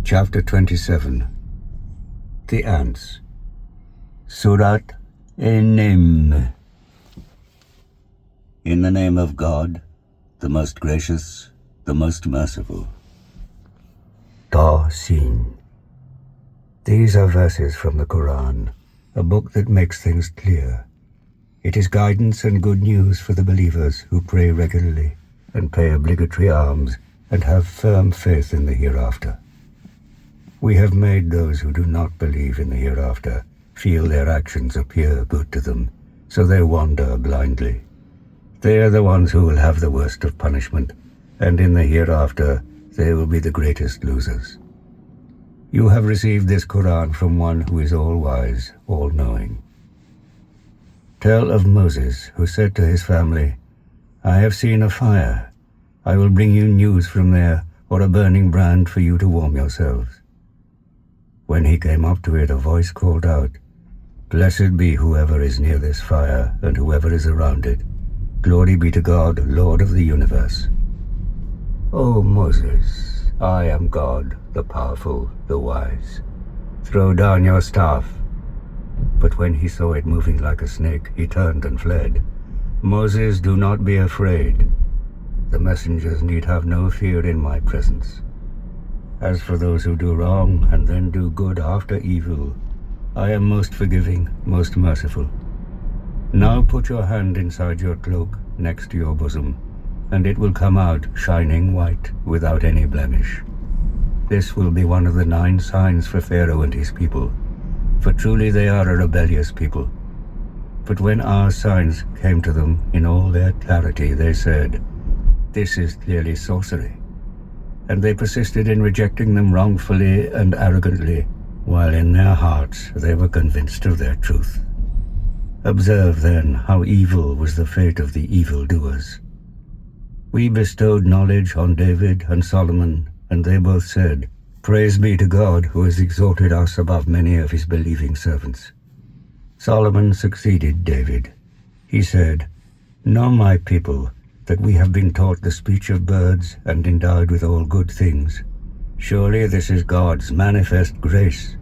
Chapter 27. The Ants. Surah An-Naml. In the name of God, the most gracious, the most merciful. Ta-Sin. These are verses from the Qur'an, a book that makes things clear. It is guidance and good news for the believers who pray regularly and pay obligatory alms and have firm faith in the hereafter. We have made those who do not believe in the hereafter feel their actions appear good to them, so they wander blindly. They are the ones who will have the worst of punishment, and in the hereafter they will be the greatest losers. You have received this Qur'an from one who is all-wise, all-knowing. Tell of Moses, who said to his family, I have seen a fire. I will bring you news from there, or a burning brand for you to warm yourselves. When he came up to it, a voice called out, Blessed be whoever is near this fire, and whoever is around it. Glory be to God, Lord of the universe. O Moses, I am God, the powerful, the wise. Throw down your staff. But when he saw it moving like a snake, he turned and fled. Moses, do not be afraid. The messengers need have no fear in my presence. As for those who do wrong and then do good after evil, I am most forgiving, most merciful. Now put your hand inside your cloak next to your bosom, and it will come out shining white without any blemish. This will be one of the 9 signs for Pharaoh and his people, for truly they are a rebellious people. But when our signs came to them in all their clarity, they said, This is clearly sorcery. And they persisted in rejecting them wrongfully and arrogantly, while in their hearts they were convinced of their truth. Observe then how evil was the fate of the evildoers. We bestowed knowledge on David and Solomon, and they both said, Praise be to God who has exalted us above many of his believing servants. Solomon succeeded David. He said, Know my people, that we have been taught the speech of birds and endowed with all good things. Surely this is God's manifest grace.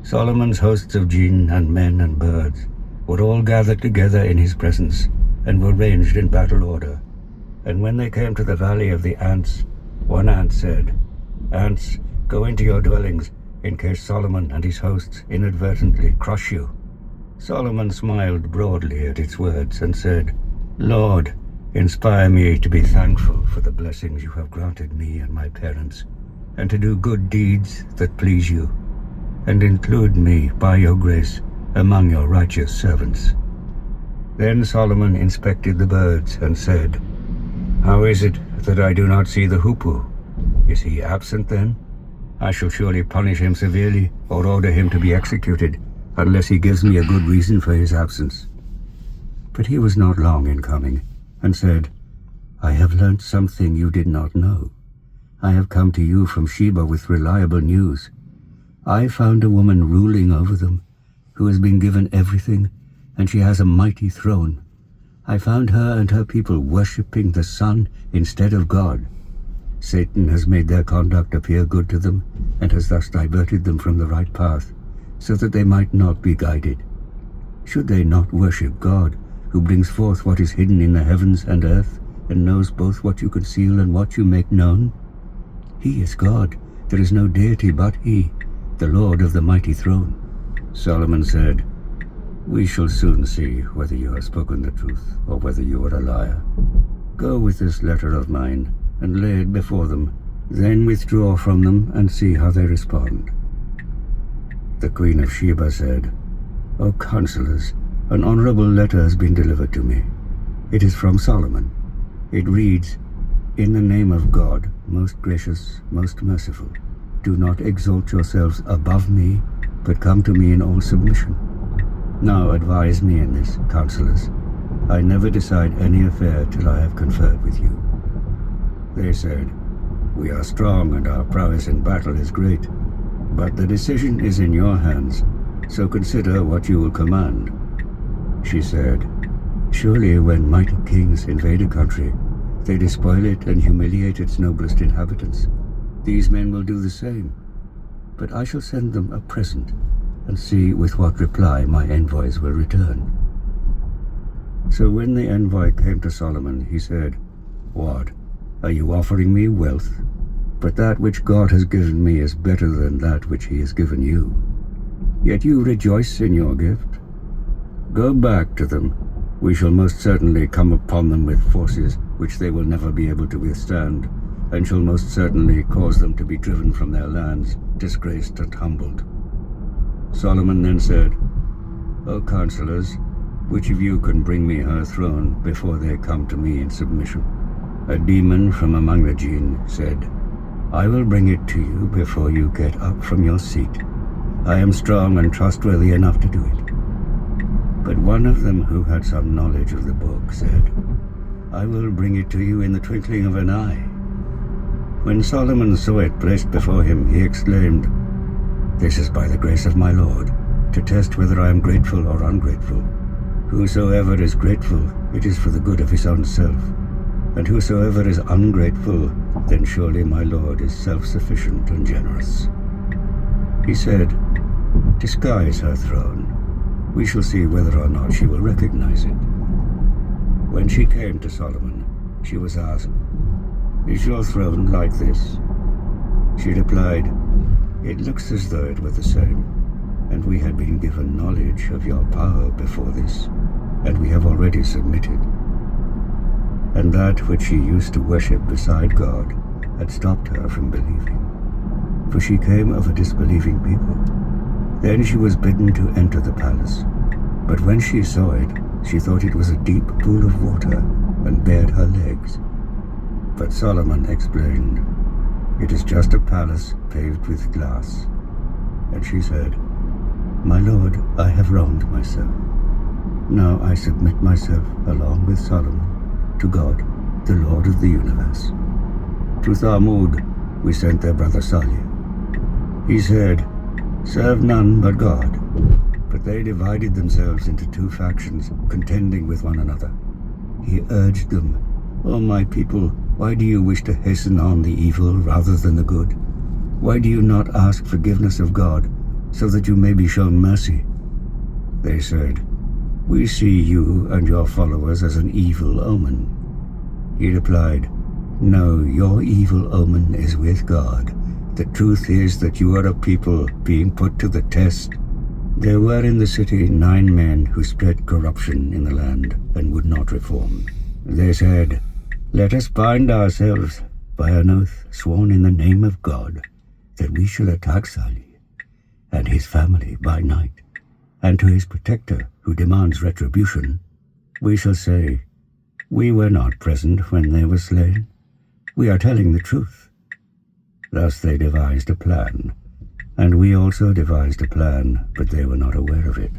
Solomon's hosts of jinn and men and birds were all gathered together in his presence and were ranged in battle order. And when they came to the valley of the ants, one ant said, Ants, go into your dwellings, in case Solomon and his hosts inadvertently crush you. Solomon smiled broadly at its words and said, Lord, inspire me to be thankful for the blessings you have granted me and my parents, and to do good deeds that please you, and include me by your grace among your righteous servants. Then Solomon inspected the birds and said, How is it that I do not see the hoopoe? Is he absent then? I shall surely punish him severely or order him to be executed, unless he gives me a good reason for his absence. But he was not long in coming, and said, I have learnt something you did not know. I have come to you from Sheba with reliable news. I found a woman ruling over them, who has been given everything, and she has a mighty throne. I found her and her people worshipping the sun instead of God. Satan has made their conduct appear good to them, and has thus diverted them from the right path, so that they might not be guided. Should they not worship God, who brings forth what is hidden in the heavens and earth, and knows both what you conceal and what you make known? He is God, there is no deity but he, the Lord of the mighty throne. Solomon said, We shall soon see whether you have spoken the truth, or whether you are a liar. Go with this letter of mine, and lay it before them, then withdraw from them, and see how they respond. The Queen of Sheba said, O counselors, an honorable letter has been delivered to me. It is from Solomon. It reads, In the name of God, most gracious, most merciful, do not exalt yourselves above me, but come to me in all submission. Now advise me in this, counselors. I never decide any affair till I have conferred with you. They said, We are strong and our prowess in battle is great, but the decision is in your hands, so consider what you will command. She said, Surely when mighty kings invade a country, they despoil it and humiliate its noblest inhabitants. These men will do the same, but I shall send them a present and see with what reply my envoys will return." So when the envoy came to Solomon, he said, "What? Are you offering me wealth? But that which God has given me is better than that which he has given you. Yet you rejoice in your gift. Go back to them. We shall most certainly come upon them with forces which they will never be able to withstand, and shall most certainly cause them to be driven from their lands, disgraced and humbled." Solomon then said, "O counselors, which of you can bring me her throne before they come to me in submission?" A demon from among the Jinn said, "I will bring it to you before you get up from your seat. I am strong and trustworthy enough to do it." But one of them who had some knowledge of the book said, "I will bring it to you in the twinkling of an eye." When Solomon saw it placed before him, he exclaimed, "This is by the grace of my Lord, to test whether I am grateful or ungrateful. Whosoever is grateful, it is for the good of his own self, and whosoever is ungrateful, then surely my Lord is self-sufficient and generous." He said, "Disguise her throne. We shall see whether or not she will recognize it." When she came to Solomon, she was asked, "Is your throne like this?" She replied, "It looks as though it were the same, and we had been given knowledge of your power before this, and we have already submitted." And that which she used to worship beside God had stopped her from believing, for she came of a disbelieving people. Then she was bidden to enter the palace, but when she saw it, she thought it was a deep pool of water, and bared her legs. But Solomon explained, "It is just a palace paved with glass." And she said, "My lord, I have wronged myself. Now I submit myself along with Solomon to God, the Lord of the universe." To Thamud we sent their brother Salih. He said, "Serve none but God." But they divided themselves into two factions, contending with one another. He urged them, "O my people, why do you wish to hasten on the evil rather than the good? Why do you not ask forgiveness of God, so that you may be shown mercy?" They said, "We see you and your followers as an evil omen." He replied, "No, your evil omen is with God. The truth is that you are a people being put to the test. There were in the city 9 men who spread corruption in the land and would not reform. They said, 'Let us bind ourselves by an oath sworn in the name of God, that we shall attack Salih and his family by night, and to his protector who demands retribution, we shall say, we were not present when they were slain. We are telling the truth.' Thus they devised a plan, and we also devised a plan, but they were not aware of it.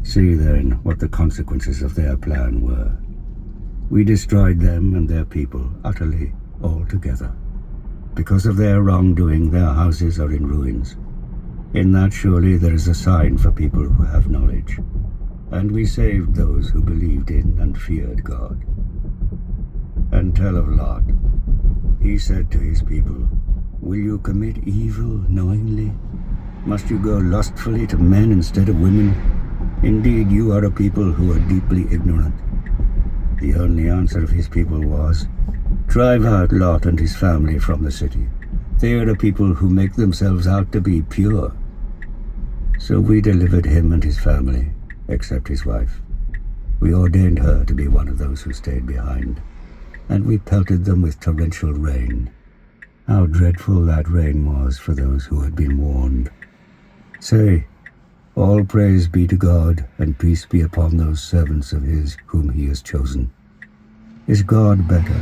See then what the consequences of their plan were. We destroyed them and their people utterly, altogether. Because of their wrongdoing, their houses are in ruins. In that surely there is a sign for people who have knowledge. And we saved those who believed in and feared God. And tell of Lot. He said to his people, 'Will you commit evil knowingly? Must you go lustfully to men instead of women? Indeed, you are a people who are deeply ignorant.' The only answer of his people was, 'Drive out Lot and his family from the city. They are a people who make themselves out to be pure.' So we delivered him and his family, except his wife. We ordained her to be one of those who stayed behind, and we pelted them with torrential rain. How dreadful that rain was for those who had been warned. Say, all praise be to God, and peace be upon those servants of his whom he has chosen. Is God better,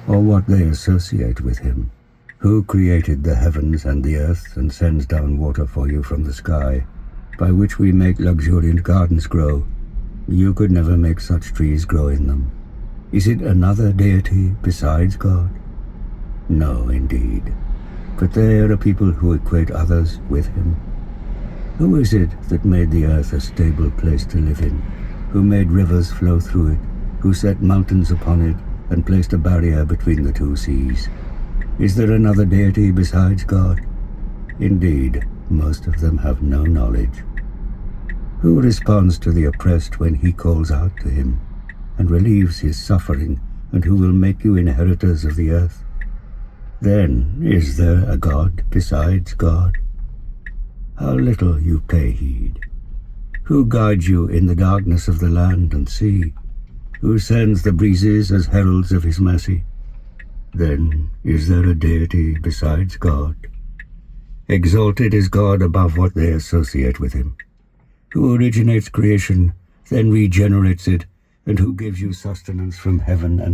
or what they associate with him? Who created the heavens and the earth, and sends down water for you from the sky, by which we make luxuriant gardens grow? You could never make such trees grow in them. Is it another deity besides God? No, indeed. But they are a people who equate others with him. Who is it that made the earth a stable place to live in? Who made rivers flow through it? Who set mountains upon it, and placed a barrier between the two seas? Is there another deity besides God? Indeed, most of them have no knowledge. Who responds to the oppressed when he calls out to him, and relieves his suffering, and who will make you inheritors of the earth? Then is there a God besides God? How little you pay heed. Who guides you in the darkness of the land and sea? Who sends the breezes as heralds of his mercy? Then is there a deity besides God? Exalted is God above what they associate with him, who originates creation, then regenerates it, and who gives you sustenance from heaven and